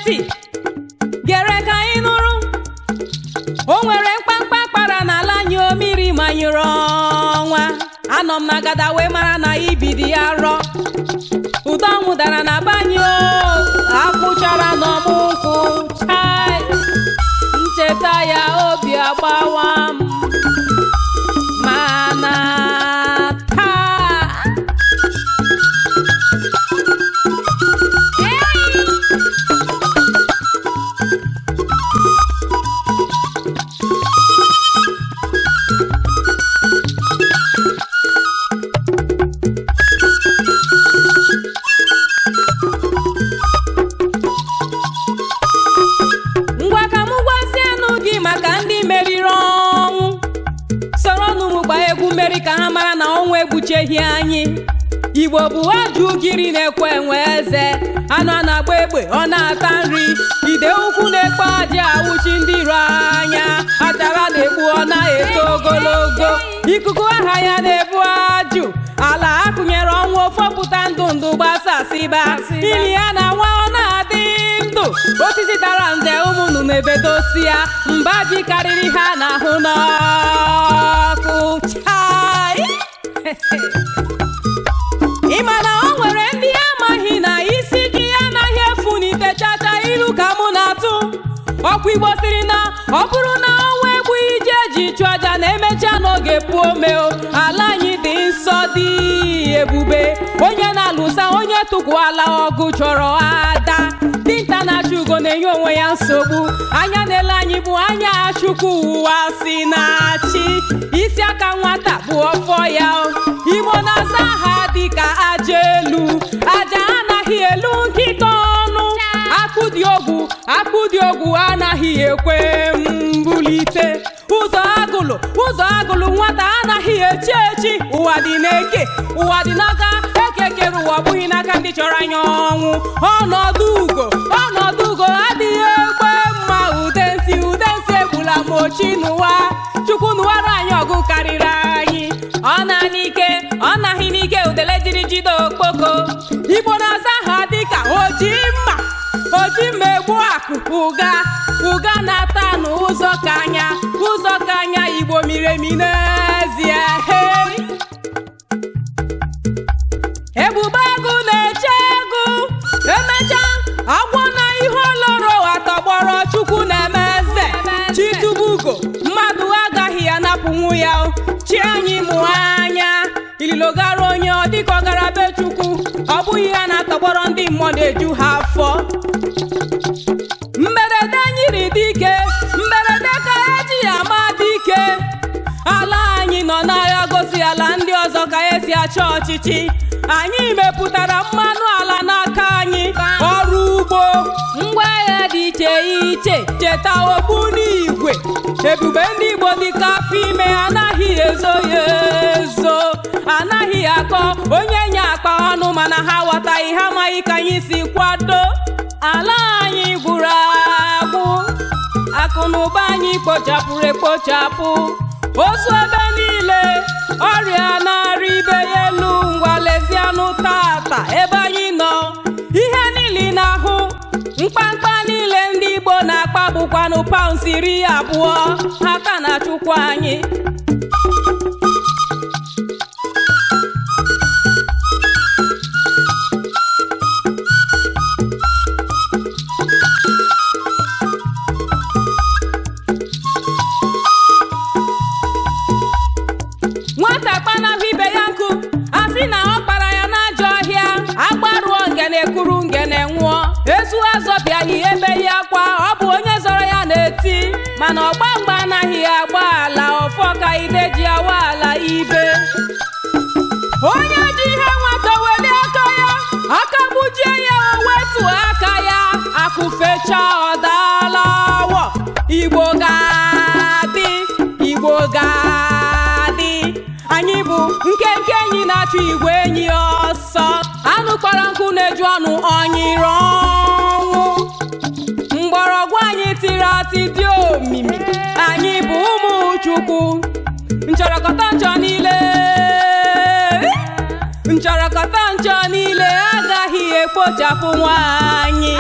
ntị gere ka anyị nụrụ. O nwere mkpamkpa kpara n'ala anyị omiri manyụrụ ọnwa. Anọ m na gada wee mara na ibidi ya rọ. Udo ọnwụ dara na banyo, akwụchara n'ọmụ nkwụ. Chai, ncheta ya obi agbawa m. Mana taa ngwa ka m gwazienụ gị maka ndị meriri ọnwụ. Soro n'ụmụ gbaa egwu mmeri ka ha mara na ọnwụ egbucheghị anyị. Igbo bụ ajụ ugiri na-ekwe enwe eze. Anụ a na-agba egbe ọ na-ata nri. Ide ukwu na-ekpe aja awụchi ndị iro anya. Achara na-egbu ọ na-eto ogologo. Ikuku aha ya na-ebu ajụ. Ala akụnyere ọnwụ ofopụta ndụ ndụ gbasasịba. Ili ya na nwa ọ na-adị ndụ. Osisi dara nze ụmụ nnụnụ ebedosi ya. Mba ji karịrị ha n'ahụ n'ọkụ. Chai! Ị ma na o nwere ndị amaghị na isi ji ya anaghị efu n'ite chacha ilu ka mụ na-atụ. Ọkwa Igbo siri na ọ bụrụ na ọnwa egbu ije eji chụọ aja na-emecha n'oge puo omeo. Ala anyị dị nsọ dị ebube. Onye na-alụsa onye tụkwala ọgụ chọrọ ada. Dinta na-achụ ugo na-enye onwe ya nsogbu. Anya na-ele anyị bụ anya Chukwu ụwa si na-achị. Isi aka nwata bụ ọfọ ya. Igbo na-asa ha dịka aja elu. Aja anaghị elu nkịta ọnụ. Akụ dị ogwu anaghị ekwe mbulite. Ụzọ agụlụ nwata anaghị echi echi. Ụwa dị n'eke, ụwa dị n'aka. Eke kere ụwa bụghị n'aka ndị chọrọ anya ọnwụ. Ọnọdụ ugo adịghị egbe mma. Udensi egbula m ochi n'ụwa. Chukwu nụwara anyị ọgụ karịrị anyị. Ọ naghị n'ike udele jiri jide okpoko. Igbo na-aza ha dịka oji mma egbu akụ. Ụga na-ata n'ụzọ ka anya. Igbo miri emi n'ezie. Ebube agụ na-eche egwu. Emecha agwọ na ihe oloro atọgbọrọ. Chukwu na-eme eze. Chitubugo mmadụ agaghị anapụnwu ya. Chi anyị mụ anya. Ililo gara onye ọ dịka ọ gara be Chukwu. Ọ bụghị ya na-atọgbọrọ ndị mmụọ na-eju ha afọ. Mberede nyiri dike. Mberede ka eji ya ma dike. Ala anyị nọ n'agha gosi ala ndị ọzọ ka esi achọ ọchịchị. Anyị mepụtara mmanụ ala n'aka anyị. Ọrụ ugbo ngwa agha dị iche iche. Cheta okpu n'igwe. Ebube ndị Igbo dịka afọ ime anaghị ezo ya ezo. Anaghị akọ onye nye akpa ọnụ mana ha ghọtaghị ha amaghị ka anyị si kwado. Ala anyị gwụrụ agwụ. Akụ na ụba anyị kpochapụrụ ekpochapụ. Ozu ebe niile. Ọrịa na-arị ibe ya elu. Ngwa lezianụ tata ebe anyị nọ. Ihe niile n'ahụ. Mkpamkpa niile ndị Igbo na-akpa bụkwanụ paụnd 20. Ha ka na-achụkwa anyị. Nwata kpanaghị ibe ya nkụ. Asị na ọ kpara ya n'ajọ ọhịa. Agbaruo ngene kuru ngene nwụọ. Ezu azọbịaghị ebe ya akwa. Ọ bụ onye zọrọ ya na-eti. Mana ọgba mgba anaghị agba ala. Ọfọ ka ide ji awa ala ibe. Onye ji ihe nwata welie aka ya. Aka gbujie ya o wetu aka ya. Akụfecha ọ daala awọ. Igbo ga-adị. Anyị bụ nkenke enyi na-achụ igwe enyi ọsọ. Anụ kpọrọ nkụ na-eju ọnụ ọnyịrị ọnwụ. Mgbọrọgwụ anyị tiri atị dị omimi. Anyị bụ ụmụ Chukwu. Nchọrọkọta nchọ niile agaghị ekpochapụ nwaanyị.